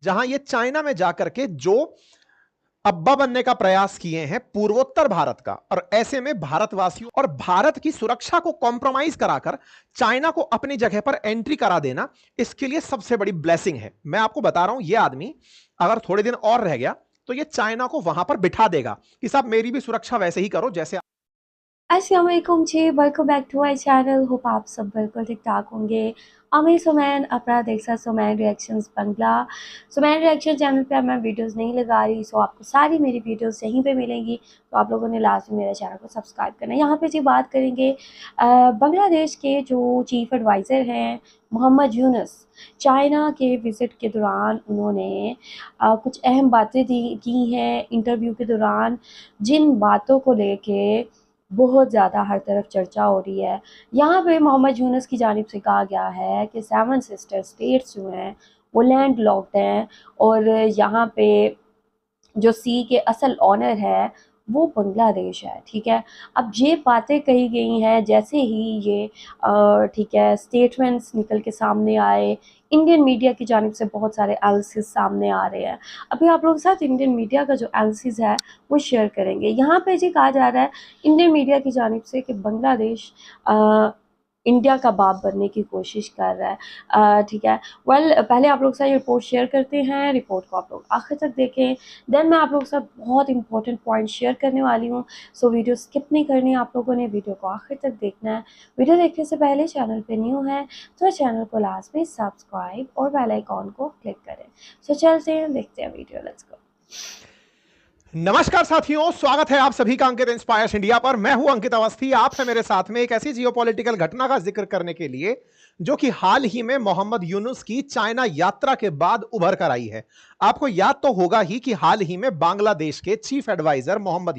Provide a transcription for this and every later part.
जहां ये चाइना में जाकर के जो अब्बा बनने का प्रयास किए हैं पूर्वोत्तर भारत का, और ऐसे में भारतवासियों और भारत की सुरक्षा को कॉम्प्रोमाइज कराकर चाइना को अपनी जगह पर एंट्री करा देना, इसके लिए सबसे बड़ी ब्लेसिंग है। मैं आपको बता रहा हूं, यह आदमी अगर थोड़े दिन और रह गया तो ये चाइना को वहां पर बिठा देगा कि साहब मेरी भी सुरक्षा वैसे ही करो जैसे। अस्सलाम वालेकुम जी, welcome back to my channel. Hope आप सब बिल्कुल ठीक ठाक होंगे। मैं सुमैन अपना देख सकते सुमैन रिएक्शंस बंगला। सुमैन रिएक्शन चैनल पे अब मैं वीडियोस नहीं लगा रही, सो आपको सारी मेरी वीडियोस यहीं पे मिलेंगी। तो आप लोगों ने लास्ट में मेरे चैनल को सब्सक्राइब करना है। यहाँ पे जी बात करेंगे बांग्लादेश के जो चीफ एडवाइज़र हैं मोहम्मद यूनुस। चाइना के विज़िट के दौरान उन्होंने कुछ अहम बातें की हैं इंटरव्यू के दौरान, जिन बातों को लेके बहुत ज़्यादा हर तरफ चर्चा हो रही है। यहाँ पे मोहम्मद यूनुस की जानिब से कहा गया है कि 7 सिस्टर स्टेट्स जो हैं वो लैंड लॉक्ड हैं, और यहाँ पे जो सी के असल ऑनर है वो बांग्लादेश है। ठीक है, अब ये बातें कही गई हैं जैसे ही ये ठीक है स्टेटमेंट्स निकल के सामने आए। इंडियन मीडिया की जानिब से बहुत सारे एनालिसिस सामने आ रहे हैं। अभी आप लोगों के साथ इंडियन मीडिया का जो एनालिसिस है वो शेयर करेंगे। यहाँ पे जी कहा जा रहा है इंडियन मीडिया की जानिब से कि बांग्लादेश इंडिया का बाप बनने की कोशिश कर रहा है। ठीक है, पहले आप लोग के साथ ये रिपोर्ट शेयर करते हैं। रिपोर्ट को आप लोग आखिर तक देखें, देन मैं आप लोगों के साथ बहुत इंपॉर्टेंट पॉइंट शेयर करने वाली हूँ। सो वीडियो स्किप नहीं करनी है, आप लोगों ने वीडियो को आखिर तक देखना है। वीडियो देखने से पहले चैनल पे न्यू है तो चैनल को लास्ट में सब्सक्राइब और बेल आइकॉन को क्लिक करें। सो चलते हैं, देखते हैं वीडियो, लेट्स गो। नमस्कार साथियों, स्वागत है आप सभी का अंकित इंस्पायर्स इंडिया पर। मैं हूं अंकित अवस्थी। आप है मेरे साथ में एक ऐसी जियोपॉलिटिकल घटना का जिक्र करने के लिए जो कि हाल ही में मोहम्मद यूनुस की चाइना यात्रा के बाद उभर कर आई है। आपको याद तो होगा ही कि हाल ही में बांग्लादेश के chief adviser Muhammad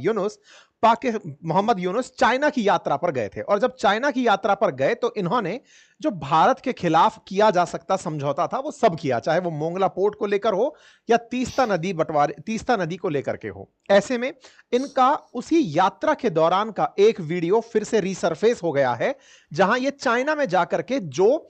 Yunus China की यात्रा पर गए थे, और जब चाइना की यात्रा पर गए तो इन्होंने जो भारत के खिलाफ किया जा सकता समझौता था वो सब किया, चाहे वो मोंगला पोर्ट को लेकर हो या तीस्ता नदी को लेकर के हो। ऐसे में इनका उसी यात्रा के दौरान का एक वीडियो फिर से रीसरफेस हो गया है, जहां ये चाइना में जाकर के जो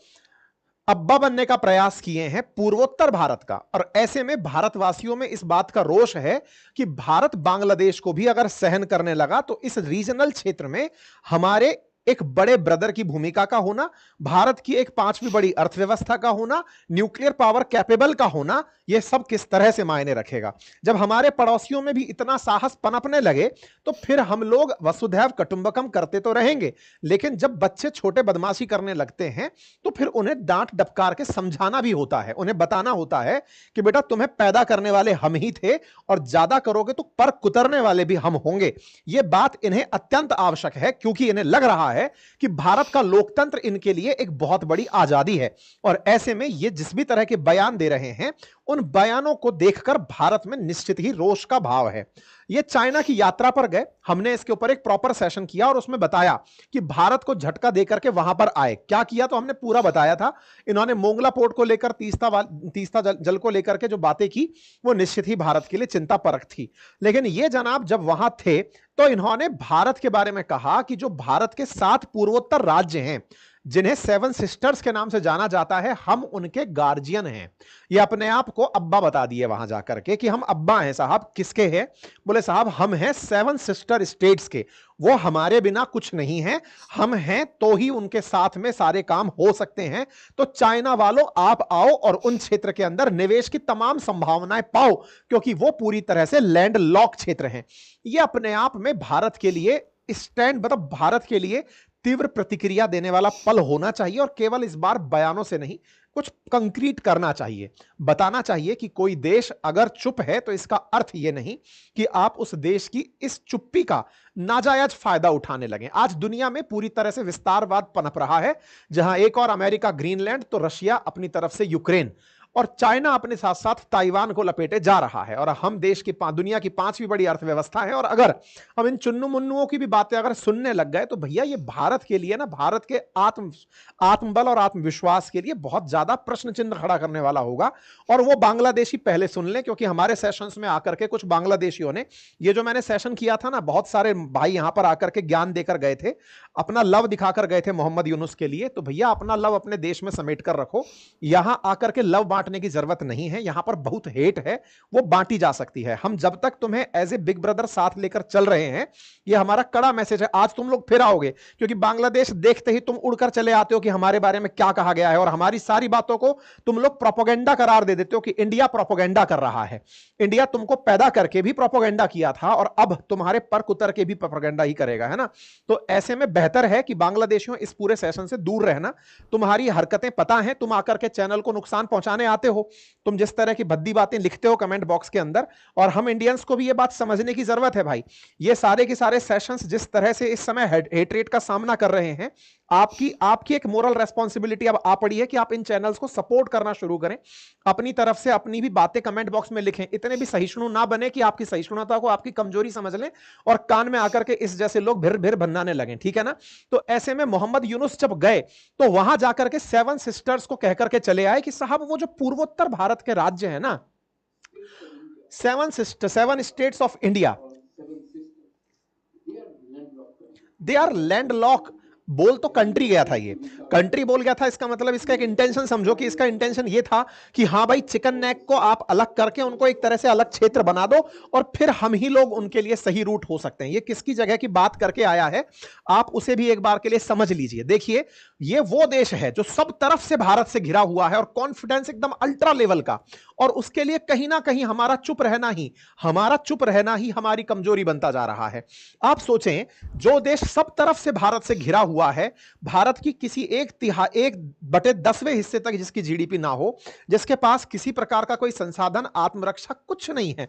अब्बा बनने का प्रयास किए हैं पूर्वोत्तर भारत का, और ऐसे में भारतवासियों में इस बात का रोष है कि भारत बांग्लादेश को भी अगर सहन करने लगा तो इस रीजनल क्षेत्र में हमारे एक बड़े ब्रदर की भूमिका का होना, भारत की एक 5वीं बड़ी अर्थव्यवस्था का होना, न्यूक्लियर पावर कैपेबल का होना, यह सब किस तरह से मायने रखेगा। जब हमारे पड़ोसियों में भी इतना साहस पनपने लगे तो फिर हम लोग वसुधैव कुटुंबकम करते तो रहेंगे, लेकिन जब बच्चे छोटे बदमाशी करने लगते हैं तो फिर उन्हें डांट डपकार के समझाना भी होता है, उन्हें बताना होता है कि बेटा तुम्हें पैदा करने वाले हम ही थे और ज्यादा करोगे तो पर कुतरने वाले भी हम होंगे। यह बात इन्हें अत्यंत आवश्यक है, क्योंकि इन्हें लग रहा है कि भारत का लोकतंत्र इनके लिए एक बहुत बड़ी आजादी है, और ऐसे में ये जिस भी तरह के बयान दे रहे हैं उन बयानों को देखकर भारत में निश्चित ही रोष का भाव है। ये चाइना की यात्रा पर गए, हमने इसके ऊपर एक प्रॉपर सेशन किया और उसमें बताया कि भारत को झटका देकर के वहां पर आए, क्या किया तो हमने पूरा बताया था। इन्होंने मोंगला पोर्ट को लेकर तीस्ता जल को लेकर के जो बातें की वो निश्चित ही भारत के लिए चिंता परक थी। लेकिन ये जनाब जब वहां थे तो इन्होंने भारत के बारे में कहा कि जो भारत के 7 पूर्वोत्तर राज्य हैं जिन्हें 7 सिस्टर्स के नाम से जाना जाता है, हम उनके गार्जियन हैं। ये अपने आप को अब्बा बता दिए वहां जाकर के कि हम अब्बा हैं साहब। किसके हैं? बोले साहब हम हैं 7 सिस्टर स्टेट्स के, वो हमारे बिना कुछ नहीं है, हम हैं तो ही उनके साथ में सारे काम हो सकते हैं। तो चाइना वालों आप आओ और उन क्षेत्र के अंदर निवेश की तमाम संभावनाएं पाओ, क्योंकि वो पूरी तरह से लैंड लॉक क्षेत्र हैं। ये अपने आप में भारत के लिए स्टैंड, मतलब भारत के लिए तीव्र प्रतिक्रिया देने वाला पल होना चाहिए, और केवल इस बार बयानों से नहीं कुछ कंक्रीट करना चाहिए। बताना चाहिए कि कोई देश अगर चुप है तो इसका अर्थ यह नहीं कि आप उस देश की इस चुप्पी का नाजायज फायदा उठाने लगे। आज दुनिया में पूरी तरह से विस्तारवाद पनप रहा है, जहां एक और अमेरिका ग्रीनलैंड तो रशिया अपनी तरफ से यूक्रेन, और चाइना अपने साथ साथ ताइवान को लपेटे जा रहा है। और हम देश की दुनिया की 5वीं बड़ी अर्थव्यवस्था है, और अगर हम इन चुन्नू मुन्नुओं की भी बातें अगर सुनने लग गए तो भैया ये भारत के लिए ना, भारत के आत्मबल और आत्मविश्वास के लिए बहुत ज्यादा प्रश्न चिन्ह खड़ा करने वाला होगा। और वो बांग्लादेशी पहले सुन लें, क्योंकि हमारे सेशंस में आकर के कुछ बांग्लादेशियों ने, ये जो मैंने सेशन किया था ना, बहुत सारे भाई यहां पर आकर के ज्ञान देकर गए थे, अपना लव दिखाकर गए थे मोहम्मद यूनुस के लिए। तो भैया अपना लव अपने देश में समेट कर रखो, यहां आकर के लव बांटने की जरूरत नहीं है, यहां पर बहुत हेट है, वो बांटी जा सकती है। हम जब तक तुम्हें एज ए बिग ब्रदर साथ लेकर चल रहे हैं, ये हमारा कड़ा मैसेज है। आज तुम लोग फिर आओगे, क्योंकि बांग्लादेश देखते ही तुम उड़कर चले आते हो कि हमारे बारे में क्या कहा गया है, और हमारी सारी बातों को तुम लोग प्रोपोगेंडा करार दे देते हो कि इंडिया प्रोपोगेंडा कर रहा है। इंडिया तुमको पैदा करके भी प्रोपोगेंडा किया था, और अब तुम्हारे पर कुतर के भी प्रोपोगेंडा ही करेगा, है ना। तो ऐसे में बेहतर है कि बांग्लादेशियों इस पूरे सेशन से दूर रहना। तुम्हारी हरकतें पता है, तुम आकर के चैनल को नुकसान पहुंचाने आते हो, तुम जिस तरह की भद्दी बातें लिखते हो कमेंट बॉक्स के अंदर, और हम इंडियंस को भी ये बात समझने की जरूरत है भाई। ये सारे के सारे सेशंस जिस तरह से इस समय हेटरेट का सामना कर रहे हैं, आपकी आपकी एक मोरल रेस्पॉन्सिबिलिटी अब आ पड़ी है कि आप इन चैनल्स को सपोर्ट करना शुरू करें, अपनी तरफ से अपनी भी बातें कमेंट बॉक्स में लिखें। इतने भी सहिष्णु ना बने कि आपकी सहिष्णुता को आपकी कमजोरी समझ लें और कान में आकर के इस जैसे लोग भिर भिर भन्नाने लगें, ठीक है ना। तो ऐसे में मोहम्मद यूनुस जब गए तो वहां जाकर के 7 सिस्टर्स को कहकर के चले आए कि साहब वो जो पूर्वोत्तर भारत के राज्य है ना, 7 states of India, they are landlocked. बोल तो कंट्री गया था, ये कंट्री बोल गया था, इसका मतलब इसका एक इंटेंशन समझो कि इसका इंटेंशन ये था कि हाँ भाई चिकन नेक को आप अलग करके उनको एक तरह से अलग क्षेत्र बना दो, और फिर हम ही लोग उनके लिए सही रूट हो सकते हैं। ये किसकी जगह की बात करके आया है, आप उसे भी एक बार के लिए समझ लीजिए। देखिए, ये वो देश है जो सब तरफ से भारत से घिरा हुआ है, और कॉन्फिडेंस एकदम अल्ट्रा लेवल का, और उसके लिए कहीं ना कहीं हमारा चुप रहना ही हमारी कमजोरी बनता जा रहा है। आप सोचें, जो देश सब तरफ से भारत से घिरा हुआ है, भारत की किसी 1/10वें हिस्से तक जिसकी जीडीपी ना हो, जिसके पास किसी प्रकार का कोई संसाधन, आत्मरक्षा कुछ नहीं है,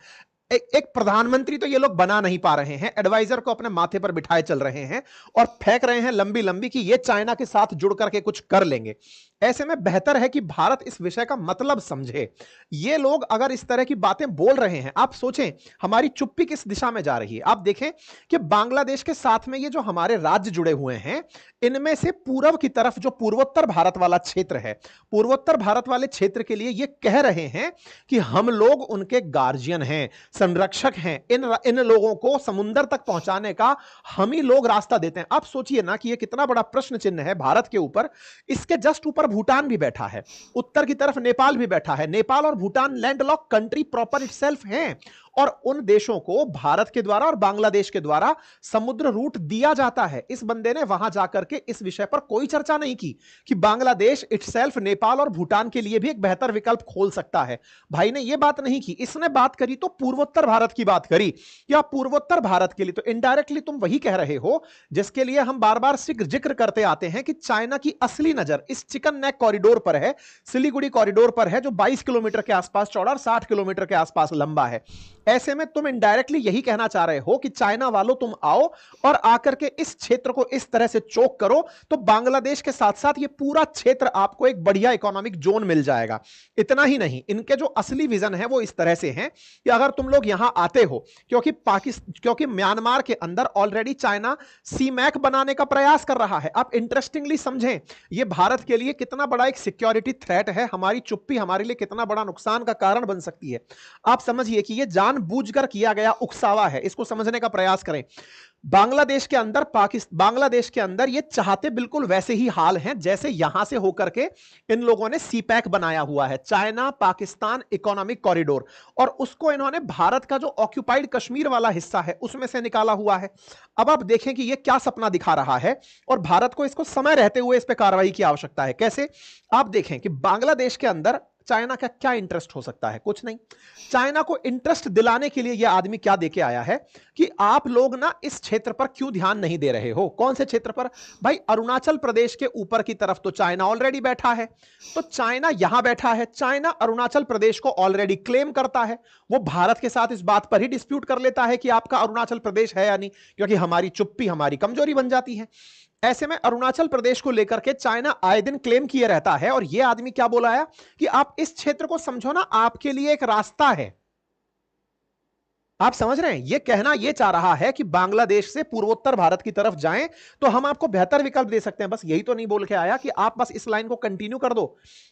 एक प्रधानमंत्री तो ये लोग बना नहीं पा रहे हैं, एडवाइजर को अपने माथे पर बिठाए चल रहे हैं और फेंक रहे हैं लंबी लंबी कि ये चाइना के साथ जुड़ करके कुछ कर लेंगे। ऐसे में बेहतर है कि भारत इस विषय का मतलब समझे। ये लोग अगर इस तरह की बातें बोल रहे हैं, आप सोचें हमारी चुप्पी किस दिशा में जा रही है। आप देखें कि बांग्लादेश के साथ में ये जो हमारे राज्य जुड़े हुए हैं, इनमें से पूर्व की तरफ जो पूर्वोत्तर भारत वाला क्षेत्र है, पूर्वोत्तर भारत वाले क्षेत्र के लिए ये कह रहे हैं कि हम लोग उनके गार्जियन हैं, संरक्षक हैं, इन लोगों को समुंदर तक पहुंचाने का हम ही लोग रास्ता देते हैं। आप सोचिए ना कि यह कितना बड़ा प्रश्न चिन्ह है भारत के ऊपर। इसके जस्ट ऊपर भूटान भी बैठा है, उत्तर की तरफ नेपाल भी बैठा है। नेपाल और Bhutan landlocked country proper itself हैं, और उन देशों को भारत के द्वारा और बांग्लादेश के द्वारा समुद्र रूट दिया जाता है। इस बंदे ने वहां जाकर के इस विषय पर कोई चर्चा नहीं की कि बांग्लादेश इटसेल्फ नेपाल और भूटान के लिए भी एक बेहतर विकल्प खोल सकता है। भाई ने यह बात नहीं की। इसने बात करी तो पूर्वोत्तर भारत की बात करी, या पूर्वोत्तर भारत के लिए तो इनडायरेक्टली तुम वही कह रहे हो जिसके लिए हम बार बार जिक्र करते आते हैं कि चाइना की असली नजर इस चिकन नेक कॉरिडोर पर है, सिलीगुड़ी कॉरिडोर पर है, जो 22 किलोमीटर के आसपास चौड़ा और 60 किलोमीटर के आसपास लंबा है। ऐसे में तुम इनडायरेक्टली यही कहना चाह रहे हो कि चाइना वालों तुम आओ और आकर के इस क्षेत्र को इस तरह से चोक करो, तो बांग्लादेश के साथ साथ ये पूरा क्षेत्र आपको एक बढ़िया इकोनॉमिक जोन मिल जाएगा। इतना ही नहीं, इनके जो असली विजन है वो इस तरह से है कि अगर तुम लोग यहां आते हो, क्योंकि म्यांमार के अंदर ऑलरेडी चाइना सीमैक बनाने का प्रयास कर रहा है। आप इंटरेस्टिंगली समझें, यह भारत के लिए कितना बड़ा एक सिक्योरिटी थ्रेट है, हमारी चुप्पी हमारे लिए कितना बड़ा नुकसान का कारण बन सकती है। आप समझिए कि यह जानबूझकर किया गया उकसावा है, इसको समझने का प्रयास करें। बांग्लादेश के अंदर ये चाहते बिल्कुल वैसे ही हाल हैं जैसे यहां से होकर के इन लोगों ने सीपैक बनाया हुआ है, चाइना पाकिस्तान इकोनॉमिक कॉरिडोर, और उसको इन्होंने भारत का जो ऑक्यूपाइड कश्मीर वाला हिस्सा है उसमें से निकाला हुआ है। अब आप देखें कि ये क्या सपना दिखा रहा है, और भारत को इसको समय रहते हुए इस पर कार्रवाई की आवश्यकता है। कैसे? आप देखें कि बांग्लादेश के अंदर चाइना का क्या इंटरेस्ट हो सकता है? कुछ नहीं। चाइना को इंटरेस्ट दिलाने के लिए यह आदमी क्या देके आया है कि आप लोग ना इस क्षेत्र पर क्यों ध्यान नहीं दे रहे हो। कौन से क्षेत्र पर? भाई अरुणाचल प्रदेश के ऊपर की तरफ तो चाइना ऑलरेडी बैठा है, तो चाइना यहां बैठा है। चाइना अरुणाचल प्रदेश को ऑलरेडी क्लेम करता है, वो भारत के साथ इस बात पर ही डिस्प्यूट कर लेता है कि आपका अरुणाचल प्रदेश है या नहीं, क्योंकि हमारी चुप्पी हमारी कमजोरी बन जाती है। ऐसे में अरुणाचल प्रदेश को लेकर के चाइना आए दिन क्लेम किए रहता है, और यह आदमी क्या बोला है कि आप इस क्षेत्र को समझो ना, आपके लिए एक रास्ता है। आप समझ रहे हैं, ये कहना ये चाह रहा है कि बांग्लादेश से पूर्वोत्तर भारत की तरफ जाएं तो हम आपको बेहतर विकल्प दे सकते हैं। बस यही तो नहीं बोल के आया कि आप बस इस लाइन को कंटिन्यू कर दो।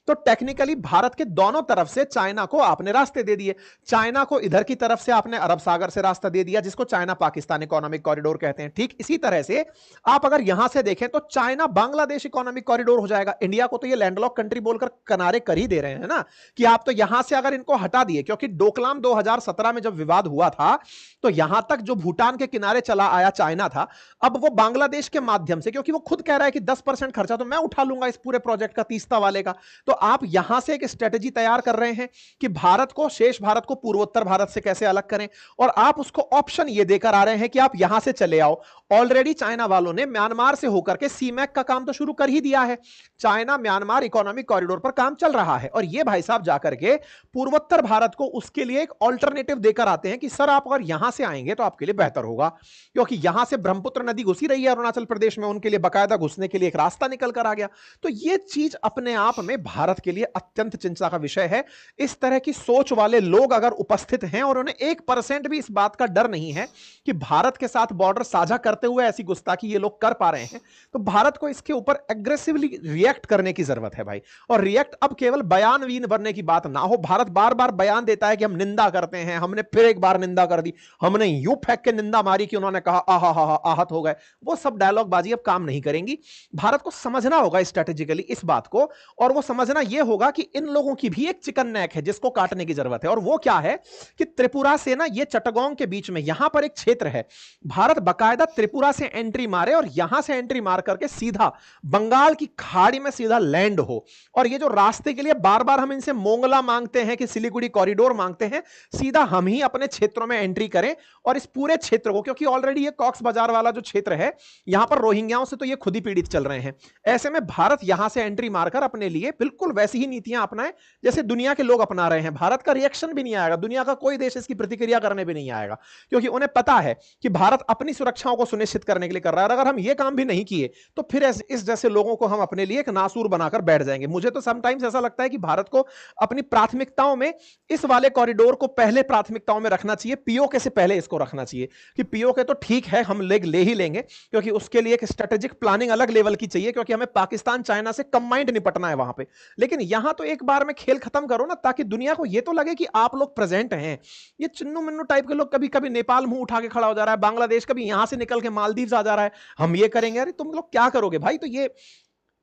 तो टेक्निकली भारत के दोनों तरफ से चाइना को आपने रास्ते दे दिए। चाइना को इधर की तरफ से आपने अरब सागर से रास्ता दे दिया, जिसको चाइना पाकिस्तान इकोनॉमिक कॉरिडोर कहते हैं। ठीक इसी तरह से आप अगर यहां से देखें तो चाइना बांग्लादेश इकोनॉमिक कॉरिडोर हो जाएगा। इंडिया को तो ये लैंडलॉक कंट्री बोलकर किनारे कर ही दे रहे हैं ना, कि आप तो यहां से अगर इनको हटा दिए, क्योंकि डोकलाम 2017 में जब विवाद हुआ था तो यहां तक जो भूटान के किनारे चला आया चाइना था, अब वो बांग्लादेश के माध्यम से, क्योंकि वो खुद कह रहा है कि 10% खर्चा तो मैं उठा लूंगा इस पूरे प्रोजेक्ट का, तीस्ता वाले का। तो आप यहां से एक स्ट्रेटेजी तैयार कर रहे हैं कि भारत को, शेष भारत को पूर्वोत्तर भारत से कैसे अलग करें, और आप उसको ऑप्शन ये देकर आ रहे हैं कि आप यहां से चले आओ। ऑलरेडी चाइना वालों ने म्यांमार से होकर के सीमैक का काम तो शुरू कर ही दिया है। चाइना म्यांमार इकोनॉमिक कॉरिडोर पर काम चल रहा है, और ये भाई साहब जाकर के पूर्वोत्तर भारत को उसके लिए एक ऑल्टरनेटिव देकर आते हैं कि सर आप अगर यहां से आएंगे तो आपके लिए बेहतर होगा, क्योंकि यहां से ब्रह्मपुत्र नदी घुसी रही है अरुणाचल प्रदेश में, उनके लिए बकायदा घुसने के लिए एक रास्ता निकल कर आ गया। तो यह चीज अपने आप में भारत के लिए अत्यंत चिंता का विषय है। इस तरह की सोच वाले लोग अगर उपस्थित हैं और उन्हें 1% भी इस बात का डर नहीं है कि भारत के साथ बॉर्डर साझा करते हुए ऐसी गुस्ताखी ये लोग कर पा रहे हैं, तो भारत को इसके ऊपर एग्रेसिवली रिएक्ट करने की जरूरत है भाई। और रिएक्ट अब केवल बयानवीन बनने की बात ना हो। भारत बार बार बयान देता है कि हम निंदा करते हैं, हमने फिर एक बार निंदा कर दी, हमने यूं फेंक के निंदा मारी कि उन्होंने कहा आहा हा हा आहत हो गए। वो सब डायलॉग बाजी अब काम नहीं करेंगी। भारत को समझना होगा स्ट्रेटेजिकली इस बात को, और वो समझना यह होगा कि इन लोगों की भी एक चिकन नेक है जिसको काटने की जरूरत है। और वो क्या है कि त्रिपुरा से ना, ये चटगांव के बीच में यहां पर एक क्षेत्र है, भारत बकायदा त्रिपुरा से एंट्री मारे और यहां से एंट्री मार करके सीधा बंगाल की खाड़ी में सीधा लैंड हो। और ये जो रास्ते के लिए बार बार हम इनसे मोंगला मांगते हैं कि सिलीगुड़ी कॉरिडोर मांगते हैं, सीधा हम ही अपने क्षेत्रों में एंट्री करें और इस पूरे क्षेत्र को, क्योंकि ऑलरेडी ये कॉक्स बाजार वाला जो क्षेत्र है, यहां पर रोहिंग्याओं से तो ये खुद ही पीड़ित चल रहे हैं। ऐसे में भारत यहां से एंट्री मारकर अपने लिए बिल्कुल वैसी ही नीतियां अपनाए जैसे दुनिया के लोग अपना रहे हैं। भारत का रिएक्शन भी नहीं आएगा, दुनिया का कोई देश इसकी प्रतिक्रिया करने भी नहीं आएगा, क्योंकि उन्हें पता है कि भारत अपनी सुरक्षाओं को सुनिश्चित करने के लिए कर रहा है। और अगर हम ये काम भी नहीं किए तो फिर इस जैसे लोगों को हम अपने लिए एक नासूर बनाकर बैठ जाएंगे। मुझे तो समटाइम्स ऐसा लगता है कि भारत को अपनी प्राथमिकताओं में इस वाले कॉरिडोर को पहले प्राथमिकताओं में रखना चाहिए, पीओके से पहले इसको रखना चाहिए। कि पीओके तो ठीक है, हम ले ही लेंगे, क्योंकि उसके लिए एक स्ट्रेटेजिक प्लानिंग अलग लेवल की चाहिए, क्योंकि हमें पाकिस्तान चाइना से कंबाइंड निपटना है वहां पे। लेकिन यहां तो एक बार में खेल खत्म करो ना, ताकि दुनिया को यह तो लगे कि आप लोग प्रेजेंट हैं। ये चिन्नू मिन्नू टाइप के लोग, कभी कभी नेपाल मुंह उठा के खड़ा हो जा रहा है, बांग्लादेश कभी यहां से निकल के मालदीव आ जा रहा है, हम ये करेंगे। अरे तुम लोग क्या करोगे भाई? तो ये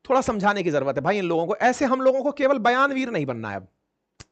थोड़ा समझाने की जरूरत है भाई इन लोगों को। ऐसे हम लोगों को केवल बयानवीर नहीं बनना है। अब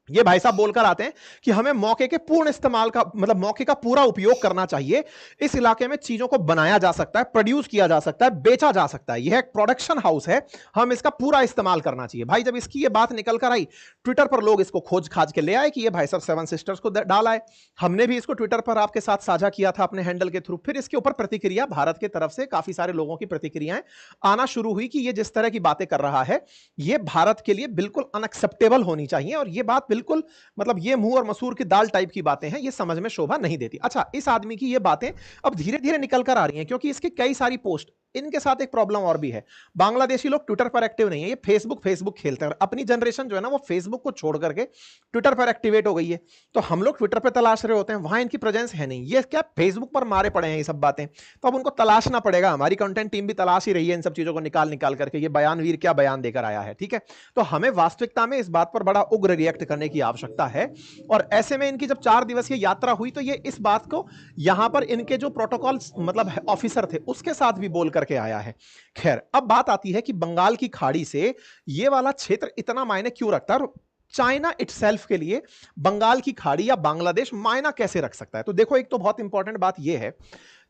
ये भाई साहब बोलकर आते हैं कि हमें मौके के पूर्ण इस्तेमाल का, मतलब मौके का पूरा उपयोग करना चाहिए। इस इलाके में चीजों को बनाया जा सकता है, प्रोड्यूस किया जा सकता है, बेचा जा सकता है, यह एक प्रोडक्शन हाउस है, हम इसका पूरा इस्तेमाल करना चाहिए। भाई जब इसकी ये बात निकल कर आई, ट्विटर पर लोग इसको खोज खाज के ले आए कि ये भाई साहब सेवन सिस्टर्स को डाला है। हमने भी इसको ट्विटर पर आपके साथ साझा किया था अपने हैंडल के थ्रू। फिर इसके ऊपर प्रतिक्रिया भारत की तरफ से काफी सारे लोगों की प्रतिक्रियाएं आना शुरू हुई कि ये जिस तरह की बातें कर रहा है, ये भारत के लिए बिल्कुल अनएक्सेप्टेबल होनी चाहिए। और ये बात बिल्कुल, मतलब ये मुंह और मसूर की दाल टाइप की बातें हैं, ये समझ में शोभा नहीं देती। अच्छा, इस आदमी की ये बातें अब धीरे धीरे निकल कर आ रही हैं, क्योंकि इसकी कई सारी पोस्ट, इनके साथ एक प्रॉब्लम और भी है। बांग्लादेशी लोग ट्विटर पर एक्टिव नहीं है, ये फेसबुक खेलते हैं। अपनी जनरेशन जो है ना, वो फेसबुक को छोड़ करके ट्विटर पर एक्टिवेट हो गई है। तो हम लोग ट्विटर पर तलाश रहे होते हैं, वहां इनकी प्रेजेंस है नहीं। ये क्या फेसबुक पर मारे पड़े हैं ये सब बातें, तो अब उनको तलाशना पड़ेगा। हमारी कंटेंट टीम भी तलाश ही रही है इन सब चीजों को निकाल निकाल करके, ये बयानवीर क्या बयान देकर आया है। ठीक है, तो हमें वास्तविकता में इस बात पर बड़ा उग्र रिएक्ट करने की आवश्यकता है। और ऐसे में इनकी जब 4 दिवसीय यात्रा हुई, तो ये इस बात को यहां पर इनके जो प्रोटोकॉल मतलब ऑफिसर थे उसके साथ भी बोल करके आया है। खैर, अब बात आती है कि बंगाल की खाड़ी से ये वाला क्षेत्र इतना मायने क्यों रखता है, चाइना इटसेल्फ के लिए बंगाल की खाड़ी या बांग्लादेश मायना कैसे रख सकता है। तो देखो, एक तो बहुत इंपॉर्टेंट बात यह है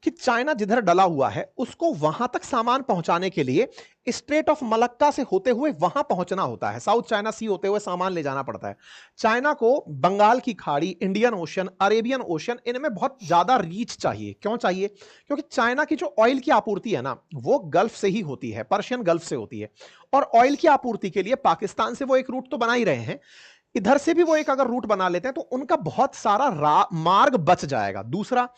कि चाइना जिधर डला हुआ है उसको वहां तक सामान पहुंचाने के लिए स्ट्रेट ऑफ मलक्का से होते हुए वहां पहुंचना होता है, साउथ चाइना सी होते हुए सामान ले जाना पड़ता है। चाइना को बंगाल की खाड़ी, इंडियन ओशन, अरेबियन ओशन, इनमें बहुत ज्यादा रीच चाहिए। क्यों चाहिए? क्योंकि चाइना की जो ऑयल की आपूर्ति है ना, वो गल्फ से ही होती है, पर्शियन गल्फ से होती है। और ऑयल की आपूर्ति के लिए पाकिस्तान से वो एक रूट तो बना ही रहे हैं, इधर से भी वो एक अगर रूट बना लेते हैं तो उनका बहुत सारा मार्ग बच जाएगा। दूसरा,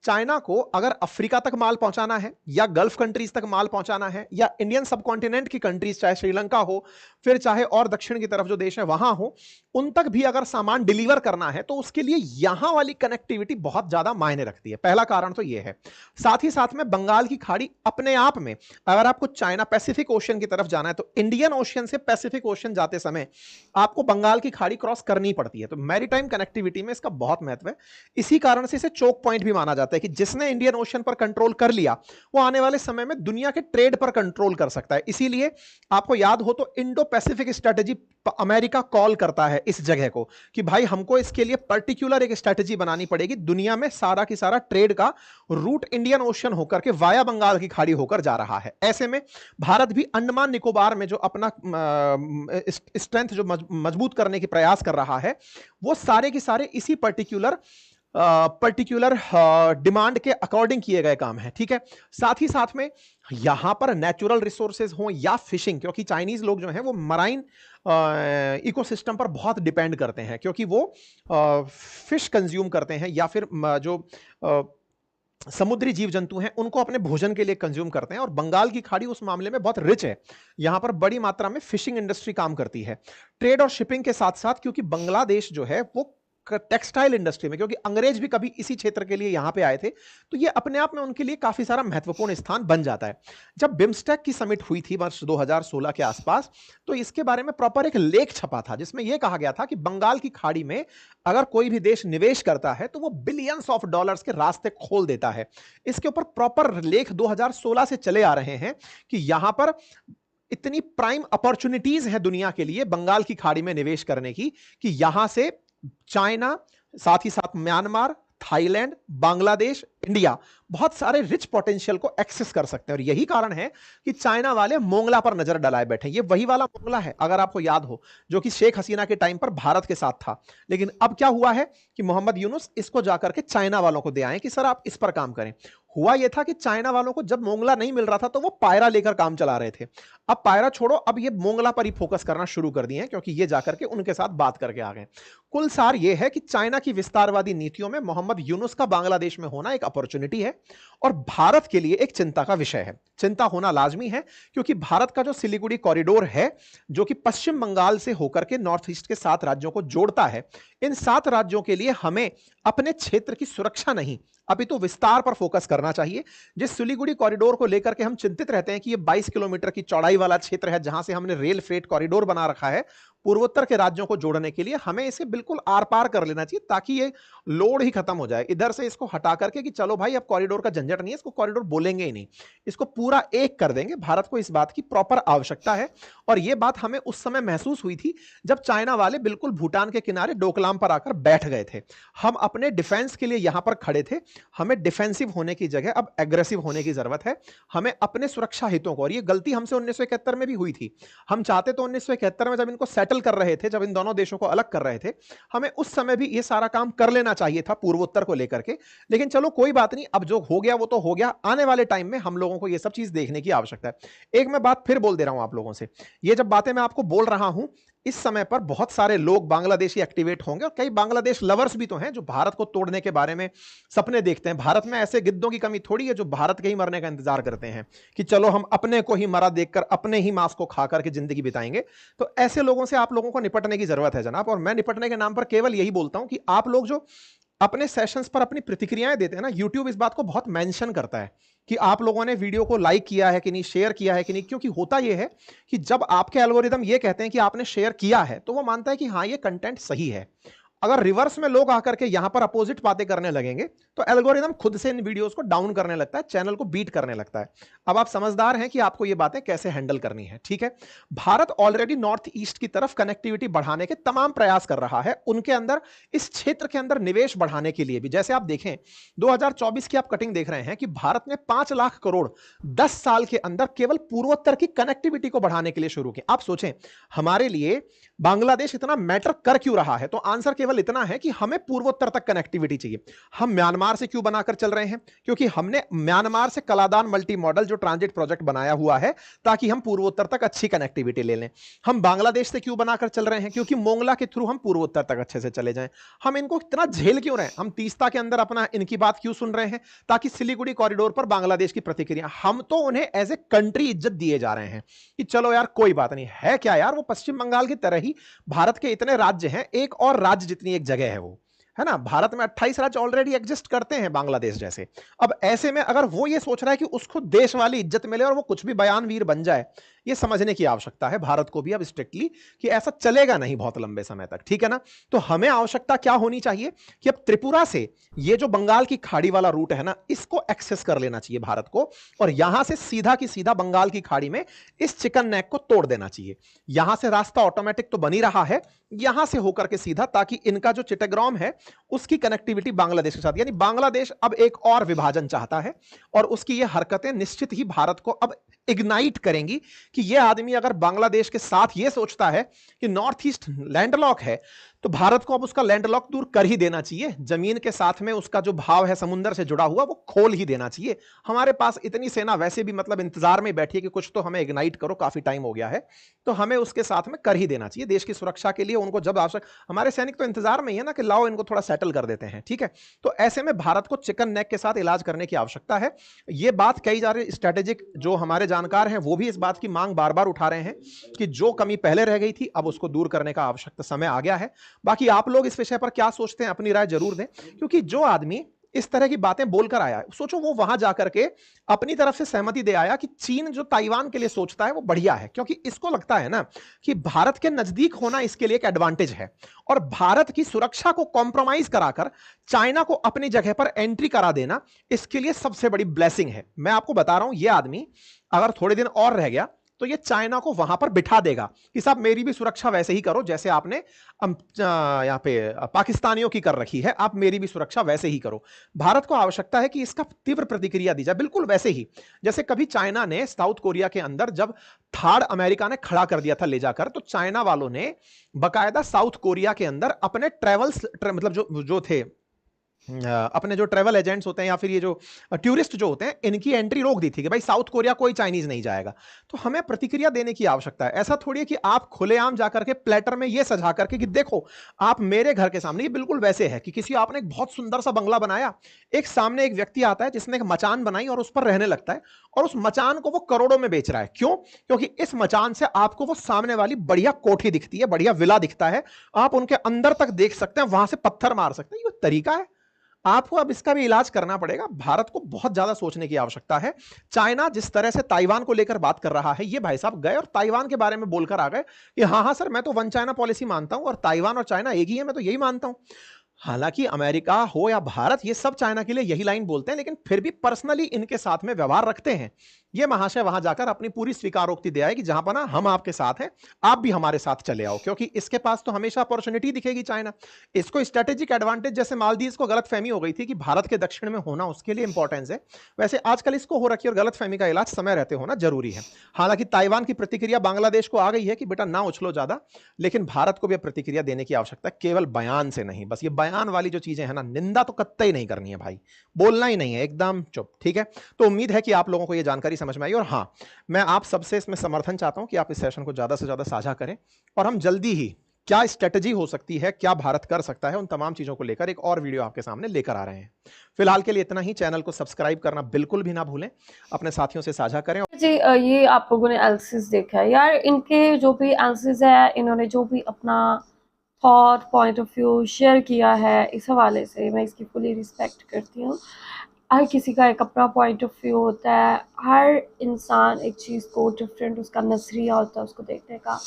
चाइना को अगर अफ्रीका तक माल पहुंचाना है या गल्फ कंट्रीज तक माल पहुंचाना है या इंडियन सबकॉन्टिनेंट की कंट्रीज, चाहे श्रीलंका हो फिर चाहे और दक्षिण की तरफ जो देश है वहां हो, उन तक भी अगर सामान डिलीवर करना है तो उसके लिए यहां वाली कनेक्टिविटी बहुत ज्यादा मायने रखती है। पहला कारण तो यह है। साथ ही साथ में बंगाल की खाड़ी अपने आप में, अगर आपको चाइना पैसिफिक ओशियन की तरफ जाना है तो इंडियन ओशियन से पैसिफिक ओशियन जाते समय आपको बंगाल की खाड़ी क्रॉस करनी पड़ती है। तो मैरीटाइम कनेक्टिविटी में इसका बहुत महत्व है। इसी कारण से इसे चोक पॉइंट भी माना जाता है कि जिसने इंडियन ओशियन पर कंट्रोल कर लिया वो आने वाले समय में दुनिया के ट्रेड पर कंट्रोल कर सकता है। इसीलिए आपको याद हो तो Indo Pacific strategy America call करता है इस जगह को कि भाई हमको इसके लिए पर्टिकुलर एक स्ट्रेटेजी बनानी पड़ेगी। दुनिया में सारा की सारा ट्रेड का रूट इंडियन ओशियन होकर के वाया बंगाल की खाड़ी होकर जा रहा है। ऐसे में भारत भी अंडमान निकोबार में जो अपना स्ट्रेंथ जो मजबूत करने की प्रयास कर रहा है वो सारे के सारे इसी पर्टिकुलर डिमांड के अकॉर्डिंग किए गए काम है। ठीक है, साथ ही साथ में यहां पर नेचुरल रिसोर्सेज हो या फिशिंग, क्योंकि चाइनीज लोग जो हैं वो मराइन इकोसिस्टम पर बहुत डिपेंड करते हैं, क्योंकि वो फिश कंज्यूम करते हैं या फिर जो समुद्री जीव जंतु हैं उनको अपने भोजन के लिए कंज्यूम करते हैं। और बंगाल की खाड़ी उस मामले में बहुत रिच है, यहां पर बड़ी मात्रा में फिशिंग इंडस्ट्री काम करती है। ट्रेड और शिपिंग के साथ साथ, क्योंकि बांग्लादेश जो है वो टेक्सटाइल इंडस्ट्री में, क्योंकि अंग्रेज भी कभी इसी क्षेत्र के लिए यहां पे आए थे, तो ये अपने आप में उनके लिए काफी सारा महत्वपूर्ण स्थान बन जाता है। जब बिम्स्टेक की समिट हुई थी वर्ष 2016 के आसपास, तो इसके बारे में प्रॉपर एक लेख छपा था जिसमें यह कहा गया था कि बंगाल की खाड़ी में अगर कोई भी देश निवेश करता है तो वो बिलियंस ऑफ डॉलर्स के रास्ते खोल देता है। इसके ऊपर प्रॉपर लेख 2016 से चले आ रहे हैं कि यहां पर इतनी प्राइम अपॉर्चुनिटीज है दुनिया के लिए बंगाल की खाड़ी में निवेश करने की कि यहां से चाइना, साथ ही साथ म्यांमार, थाईलैंड, बांग्लादेश, इंडिया बहुत सारे रिच पोटेंशियल को एक्सेस कर सकते हैं। और यही कारण है कि चाइना वाले मोंगला पर नजर डलाए बैठे। ये वही वाला मोंगला है, अगर आपको याद हो, जो कि शेख हसीना के टाइम पर भारत के साथ था। लेकिन अब क्या हुआ है कि मोहम्मद यूनुस इसको जाकर के चाइना वालों को दे आए कि सर आप इस पर काम करें। हुआ यह था कि चाइना वालों को जब मोंगला नहीं मिल रहा था तो वो पायरा लेकर काम चला रहे थे। अब पायरा छोड़ो, अब ये मोंगला पर ही फोकस करना शुरू कर दिए हैं, क्योंकि ये जाकर के उनके साथ बात करके आ गए। कुल सार यह है कि चाइना की विस्तारवादी नीतियों में मोहम्मद यूनुस का बांग्लादेश में होना एक अपॉर्चुनिटी है और भारत के लिए एक चिंता का विषय है। चिंता होना लाजमी है, क्योंकि भारत का जो सिलीगुड़ी कॉरिडोर है, जो कि पश्चिम बंगाल से होकर के नॉर्थ ईस्ट के 7 राज्यों को जोड़ता है, इन 7 राज्यों के लिए हमें अपने क्षेत्र की सुरक्षा नहीं अपितु विस्तार पर फोकस करना चाहिए। जिस सिलीगुड़ी कॉरिडोर को लेकर के हम चिंतित रहते हैं कि यह 22 किलोमीटर की चौड़ाई वाला क्षेत्र है, जहां से हमने रेल फ्रेट कॉरिडोर बना रखा है पूर्वोत्तर के राज्यों को जोड़ने के लिए, हमें इसे बिल्कुल आर पार कर लेना चाहिए ताकि ये लोड ही खत्म हो जाए। इधर से इसको हटा करके कि चलो भाई अब कॉरिडोर का झंझट नहीं है, इसको कॉरिडोर बोलेंगे ही नहीं, इसको पूरा एक कर देंगे। भारत को इस बात की प्रॉपर आवश्यकता है और यह बात हमें उस समय महसूस हुई थी जब चाइना वाले बिल्कुल भूटान के किनारे डोकलाम पर आकर बैठ गए थे। हम अपने डिफेंस के लिए यहां पर खड़े थे। हमें डिफेंसिव होने की जगह अब एग्रेसिव होने की जरूरत है। हमें अपने सुरक्षा हितों को, और ये गलती हमसे 1971 में भी हुई थी। हम चाहते तो 1971 में जब इनको सेटल कर रहे थे, जब इन दोनों देशों को अलग कर रहे थे, हमें उस समय भी ये सारा काम कर लेना चाहिए था पूर्वोत्तर को लेकर के। लेकिन चलो कोई बात नहीं, अब जो हो गया वो तो हो गया। आने वाले टाइम में हम लोगों को ये सब चीज देखने की आवश्यकता है। एक मैं बात फिर बोल दे रहा हूं आप लोगों से, ये जब बातें मैं आपको बोल रहा हूं, इस समय पर बहुत सारे लोग बांग्लादेशी एक्टिवेट होंगे और कई बांग्लादेश लवर्स भी तो हैं जो भारत को तोड़ने के बारे में सपने देखते हैं। भारत में ऐसे गिद्धों की कमी थोड़ी है जो भारत के ही मरने का इंतजार करते हैं कि चलो हम अपने को ही मरा देखकर अपने ही मांस को खाकर के जिंदगी बिताएंगे। तो ऐसे लोगों से आप लोगों को निपटने की जरूरत है जनाब। और मैं निपटने के नाम पर केवल यही बोलता हूं कि आप लोग जो अपने सेशंस पर अपनी प्रतिक्रियाएं देते हैं ना, YouTube इस बात को बहुत मेंशन करता है कि आप लोगों ने वीडियो को लाइक किया है कि नहीं, शेयर किया है कि नहीं। क्योंकि होता यह है कि जब आपके एल्गोरिदम ये कहते हैं कि आपने शेयर किया है तो वो मानता है कि हाँ ये कंटेंट सही है। अगर रिवर्स में लोग आकर के यहां पर अपोजिट बातें करने लगेंगे तो एल्गोरिदम खुद से इन वीडियोस को डाउन करने लगता है, चैनल को बीट करने लगता है। अब आप समझदार हैं कि आपको ये बातें कैसे हैंडल करनी है। ठीक है, भारत ऑलरेडी नॉर्थ ईस्ट की तरफ कनेक्टिविटी बढ़ाने के तमाम प्रयास कर रहा है। उनके अंदर इस क्षेत्र के अंदर निवेश बढ़ाने के लिए भी, जैसे आप देखें 2024 की आप कटिंग देख रहे हैं कि भारत ने 5 लाख करोड़ 10 साल के अंदर केवल पूर्वोत्तर की कनेक्टिविटी को बढ़ाने के लिए शुरू की। आप सोचें हमारे लिए बांग्लादेश इतना मैटर कर क्यों रहा है, तो आंसर केवल इतना है कि हमें पूर्वोत्तर तक कनेक्टिविटी चाहिए। हम म्यांमार से क्यों बनाकर चल रहे हैं? क्योंकि हमने म्यांमार से कलादान मल्टी मॉडल जो ट्रांजिट प्रोजेक्ट बनाया हुआ है ताकि हम पूर्वोत्तर तक अच्छी कनेक्टिविटी ले लें। हम बांग्लादेश से क्यों बनाकर चल रहे हैं? क्योंकि मोंगला के थ्रू हम पूर्वोत्तर तक अच्छे से चले जाएं। हम इनको इतना झेल क्यों रहे हैं? हम तीस्ता के अंदर अपना इनकी बात क्यों सुन रहे हैं? ताकि सिलीगुड़ी कॉरिडोर पर बांग्लादेश की प्रतिक्रिया, हम तो उन्हें एज ए कंट्री इज्जत दिए जा रहे हैं कि चलो यार कोई बात नहीं है, क्या यार वो पश्चिम बंगाल की तरह ही भारत के इतने राज्य हैं, एक और राज्य जितनी एक जगह है वो, है ना। भारत में 28 राज्य ऑलरेडी एग्जिस्ट करते हैं बांग्लादेश जैसे। अब ऐसे में अगर वो ये सोच रहा है कि उसको देश वाली इज्जत मिले और वो कुछ भी बयानवीर बन जाए, ये समझने की आवश्यकता है भारत को भी अब स्ट्रिक्टली कि ऐसा चलेगा नहीं बहुत लंबे समय तक, ठीक है ना। तो हमें आवश्यकता क्या होनी चाहिए कि अब त्रिपुरा से ये जो बंगाल की खाड़ी वाला रूट है ना, इसको एक्सेस कर लेना चाहिए भारत को, और यहां से सीधा की सीधा बंगाल की खाड़ी में इस चिकन नेक को तोड़ देना चाहिए। यहां से रास्ता ऑटोमेटिक तो बन ही रहा है, यहां से होकर के सीधा, ताकि इनका जो चिटग्राम है उसकी कनेक्टिविटी बांग्लादेश के साथ, यानी बांग्लादेश अब एक और विभाजन चाहता है, और उसकी ये हरकतें निश्चित ही भारत को अब इग्नाइट करेंगी कि ये आदमी अगर बांग्लादेश के साथ ये सोचता है कि नॉर्थ ईस्ट लैंडलॉक है, तो भारत को अब उसका लैंडलॉक दूर कर ही देना चाहिए। जमीन के साथ में उसका जो भाव है समुद्र से जुड़ा हुआ, वो खोल ही देना चाहिए। हमारे पास इतनी सेना वैसे भी मतलब इंतजार में बैठी है कि कुछ तो हमें इग्नाइट करो, काफी टाइम हो गया है, तो हमें उसके साथ में कर ही देना चाहिए। देश की सुरक्षा के लिए उनको जब आवश्यक, हमारे सैनिक तो इंतजार में ही है ना कि लाओ इनको थोड़ा सेटल कर देते हैं, ठीक है। तो ऐसे में भारत को चिकन नेक के साथ इलाज करने की आवश्यकता है। ये बात कही जा रही, स्ट्रेटेजिक जो हमारे जानकार हैं वो भी इस बात की मांग बार बार उठा रहे हैं कि जो कमी पहले रह गई थी अब उसको दूर करने का आवश्यक समय आ गया है। बाकी आप लोग इस विषय पर क्या सोचते हैं, अपनी राय जरूर दें, क्योंकि जो आदमी इस तरह की बातें बोलकर आया है, सोचो वो वहां जाकर के अपनी तरफ से सहमति दे आया कि चीन जो ताइवान के लिए सोचता है वो बढ़िया है, क्योंकि इसको लगता है ना कि भारत के नजदीक होना इसके लिए एक एडवांटेज है, और भारत की सुरक्षा को कॉम्प्रोमाइज कराकर चाइना को अपनी जगह पर एंट्री करा देना इसके लिए सबसे बड़ी ब्लेसिंग है। मैं आपको बता रहा हूं, यह आदमी अगर थोड़े दिन और रह गया तो ये चाइना को वहां पर बिठा देगा कि साहब मेरी भी सुरक्षा वैसे ही करो जैसे आपने यहाँ पे पाकिस्तानियों की कर रखी है, आप मेरी भी सुरक्षा वैसे ही करो। भारत को आवश्यकता है कि इसका तीव्र प्रतिक्रिया दी जाए, बिल्कुल वैसे ही जैसे कभी चाइना ने साउथ कोरिया के अंदर जब थाड़ अमेरिका ने खड़ा कर दिया था ले जाकर, तो चाइना वालों ने बकायदा साउथ कोरिया के अंदर अपने मतलब जो थे अपने जो ट्रैवल एजेंट्स होते हैं या फिर ये जो टूरिस्ट जो होते हैं, इनकी एंट्री रोक दी थी कि भाई साउथ कोरिया कोई चाइनीज नहीं जाएगा। तो हमें प्रतिक्रिया देने की आवश्यकता है। ऐसा थोड़ी है कि आप खुलेआम जाकर के प्लेटर में ये सजा करके कि देखो आप मेरे घर के सामने, ये बिल्कुल वैसे है कि किसी आपने एक बहुत सुंदर सा बंगला बनाया, एक सामने एक व्यक्ति आता है जिसने एक मचान बनाई और उस पर रहने लगता है, और उस मचान को वो करोड़ों में बेच रहा है। क्यों? क्योंकि इस मचान से आपको वो सामने वाली बढ़िया कोठी दिखती है, बढ़िया विला दिखता है, आप उनके अंदर तक देख सकते हैं, वहां से पत्थर मार सकते हैं। ये तरीका है। आपको अब इसका भी इलाज करना पड़ेगा। भारत को बहुत ज्यादा सोचने की आवश्यकता है। चाइना जिस तरह से ताइवान को लेकर बात कर रहा है, ये भाई साहब गए और ताइवान के बारे में बोलकर आ गए कि हाँ हाँ सर मैं तो वन चाइना पॉलिसी मानता हूं और ताइवान और चाइना एक ही है, मैं तो यही मानता हूं। हालांकि अमेरिका हो या भारत, ये सब चाइना के लिए यही लाइन बोलते हैं, लेकिन फिर भी पर्सनली इनके साथ में व्यवहार रखते हैं। ये महाशय वहां जाकर अपनी पूरी स्वीकारोक्ति दे आए कि जहां पर ना हम आपके साथ हैं, आप भी हमारे साथ चले आओ, क्योंकि इसके पास तो हमेशा अपॉर्चुनिटी दिखेगी चाइना। इसको स्ट्रेटेजिक एडवांटेज, जैसे मालदीव को गलतफहमी हो गई थी कि भारत के दक्षिण में होना उसके लिए इंपॉर्टेंस है, वैसे आजकल इसको हो रखी है, और गलतफहमी का इलाज समय रहते होना जरूरी है। हालांकि ताइवान की प्रतिक्रिया बांग्लादेश को आ गई है कि बेटा ना उछलो ज्यादा, लेकिन भारत को भी प्रतिक्रिया देने की आवश्यकता है, केवल बयान से नहीं। बस ये बयान वाली जो चीजें है ना, निंदा तो कतई नहीं करनी है भाई, बोलना ही नहीं है, एकदम चुप, ठीक है। तो उम्मीद है कि आप लोगों को ये जानकारी समझ में आई, और हाँ मैं आप सबसे इसमें समर्थन चाहता हूं कि आप इस सेशन को ज्यादा से ज्यादा साझा करें, और हम जल्दी ही क्या स्ट्रेटजी हो सकती है, क्या भारत कर सकता है, उन तमाम चीजों को लेकर एक और वीडियो आपके सामने लेकर आ रहे हैं। फिलहाल के लिए इतना ही। चैनल को सब्सक्राइब करना बिल्कुल भी ना भूलें, अपने साथियों से साझा करें। जी ये आप लोगों ने एनालिसिस देखा है यार, इनके जो भी एनालिसिस है, इन्होंने जो भी अपना thought point of view share किया है, इस हवाले से मैं इसकी फुली रिस्पेक्ट करती हूँ। हर किसी का एक अपना पॉइंट ऑफ व्यू होता है, हर इंसान एक चीज़ को डिफरेंट, उसका नज़रिया होता है उसको देखने का।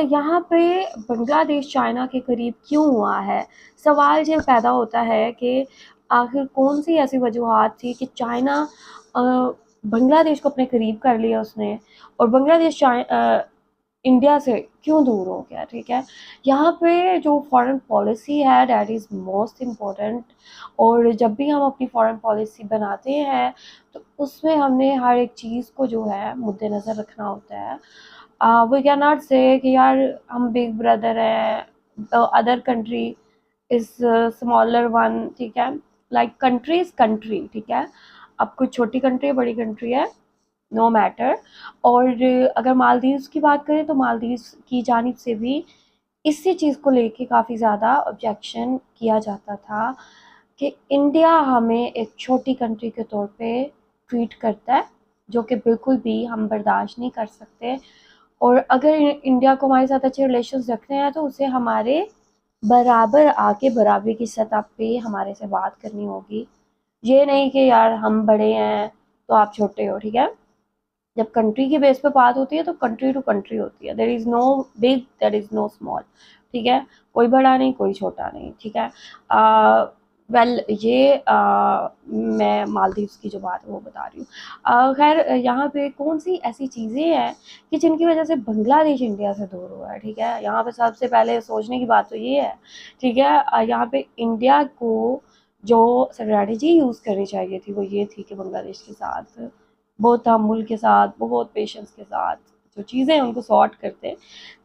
यहाँ पे बांग्लादेश चाइना के करीब क्यों हुआ है, सवाल ये पैदा होता है कि आखिर कौन सी ऐसी वजूहत थी कि चाइना बांग्लादेश को अपने करीब कर लिया उसने, और बांग्लादेश इंडिया से क्यों दूर हो गया। ठीक है, यहाँ पे जो फॉरेन पॉलिसी है दैट इज़ मोस्ट इम्पोर्टेंट, और जब भी हम अपनी फॉरेन पॉलिसी बनाते हैं तो उसमें हमने हर एक चीज़ को जो है मुद्देनज़र रखना होता है। वी कैन नॉट से कि यार हम बिग ब्रदर हैं, other country is smaller one, ठीक है। लाइक कंट्री इज कंट्री, ठीक है। अब कोई छोटी कंट्री बड़ी कंट्री है, नो मैटर। और अगर मालदीव्स की बात करें तो मालदीव्स की जानिब से भी इसी चीज़ को लेके काफ़ी ज़्यादा ऑब्जेक्शन किया जाता था कि इंडिया हमें एक छोटी कंट्री के तौर पे ट्रीट करता है, जो कि बिल्कुल भी हम बर्दाश्त नहीं कर सकते। और अगर इंडिया को हमारे साथ अच्छे रिलेशंस रखने हैं तो उसे हमारे बराबर आके बराबरी की सतह पे हमारे से बात करनी होगी। ये नहीं कि यार हम बड़े हैं तो आप छोटे हो, ठीक है। जब कंट्री के बेस पे बात होती है तो कंट्री टू कंट्री होती है, there is no big, there is no small, ठीक है। कोई बड़ा नहीं कोई छोटा नहीं, ठीक है। वेल ये मैं मालदीव्स की जो बात है वो बता रही हूँ। खैर यहाँ पे कौन सी ऐसी चीज़ें हैं कि जिनकी वजह से बांग्लादेश इंडिया से दूर हुआ है, ठीक है। यहाँ पे सबसे पहले सोचने की बात तो ये है, ठीक है। यहाँ पे इंडिया को जो स्ट्रेटजी यूज़ करनी चाहिए थी वो ये थी कि बांग्लादेश के साथ बहुत तहम्मुल के साथ, बहुत पेशेंस के साथ जो चीज़ें हैं उनको सॉर्ट करते हैं,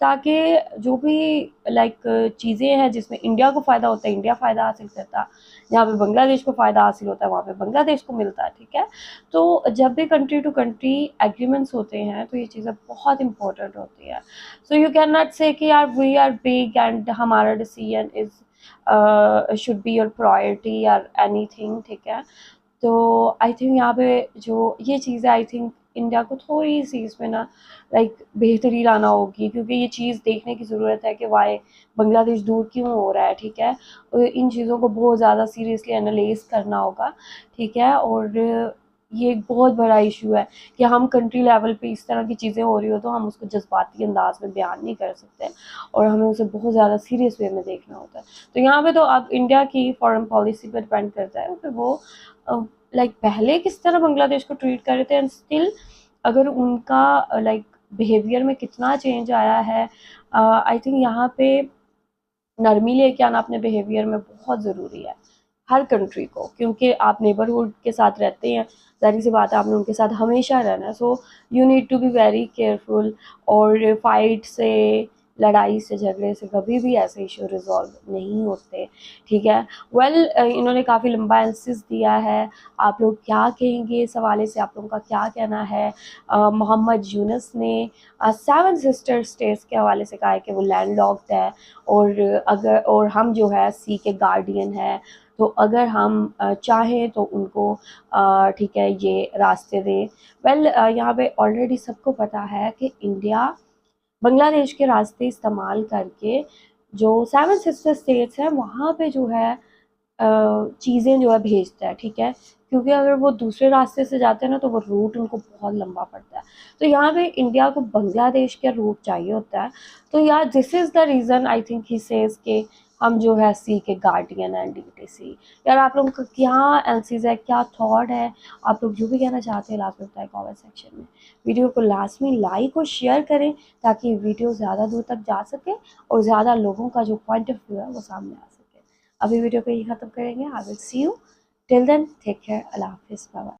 ताकि जो भी लाइक चीज़ें हैं जिसमें इंडिया को फ़ायदा होता है इंडिया फ़ायदा हासिल करता, जहाँ पे बांग्लादेश को फ़ायदा हासिल होता है वहाँ पे बांग्लादेश को मिलता है, ठीक है। तो जब भी कंट्री टू कंट्री एग्रीमेंट्स होते हैं तो ये चीज़ें बहुत इंपॉर्टेंट होती है। सो यू कैन नॉट से कि यार वी आर बिग एंड हमारा decision is should be your priority और एनीथिंग, ठीक है। तो आई थिंक यहाँ पे जो ये चीज़ है, आई थिंक इंडिया को थोड़ी सी इसमें ना लाइक बेहतरी लाना होगी, क्योंकि ये चीज़ देखने की ज़रूरत है कि वाई बांग्लादेश दूर क्यों हो रहा है, ठीक है। और इन चीज़ों को बहुत ज़्यादा सीरियसली एनालाइज करना होगा, ठीक है। और ये एक बहुत बड़ा इशू है कि हम कंट्री लेवल पे इस तरह की चीज़ें हो रही हो तो हम उसको जज्बाती अंदाज में बयान नहीं कर सकते और हमें उसे बहुत ज़्यादा सीरियस वे में देखना होता है। तो यहाँ पे तो अब इंडिया की फॉरेन पॉलिसी पर डिपेंड करता है कि वो लाइक पहले किस तरह बांग्लादेश को ट्रीट कर रहे थे एंड स्टिल अगर उनका लाइक बिहेवियर में कितना चेंज आया है। आई थिंक यहाँ पे नरमी लेके आना अपने बिहेवियर में बहुत ज़रूरी है हर कंट्री को, क्योंकि आप नेबरहुड के साथ रहते हैं, ज़ाहिर सी बात है आपने उनके साथ हमेशा रहना है। So you need to be very careful. और फाइट से, लड़ाई से, झगड़े से कभी भी ऐसे इशू रिजॉल्व नहीं होते, ठीक है। वेल इन्होंने काफ़ी लंबा एनालिसिस दिया है। आप लोग क्या कहेंगे इस हवाले से, आप लोगों का क्या कहना है। मोहम्मद यूनुस ने 7 सिस्टर स्टेट्स के हवाले से कहा है कि वो लैंड लॉक्ड है और हम जो है सी के गार्डियन है, तो अगर हम चाहें तो उनको ठीक है ये रास्ते दें। वेल यहाँ पे ऑलरेडी सबको पता है कि इंडिया बांग्लादेश के रास्ते इस्तेमाल करके जो 7 सिस्टर स्टेट्स हैं वहाँ पे जो है चीज़ें जो है भेजता है, ठीक है। क्योंकि अगर वो दूसरे रास्ते से जाते हैं ना तो वो रूट उनको बहुत लंबा पड़ता है, तो यहाँ पे इंडिया को बांग्लादेश का रूट चाहिए होता है। तो यार this is the reason I think he says के हम जो है सी के गार्डियन एंड डीटीसी। यार आप लोगों का क्या एनालिसिस है, क्या थॉट है, आप लोग जो भी कहना चाहते हैं लास्ट में बताएं कमेंट सेक्शन में। वीडियो को लास्ट में लाइक और शेयर करें ताकि वीडियो ज़्यादा दूर तक जा सके और ज़्यादा लोगों का जो पॉइंट ऑफ व्यू है वो सामने आ सके। अभी वीडियो को यही ख़त्म करेंगे। I will see you till then, take care, अल्लाह हाफिज़, बाय बाय।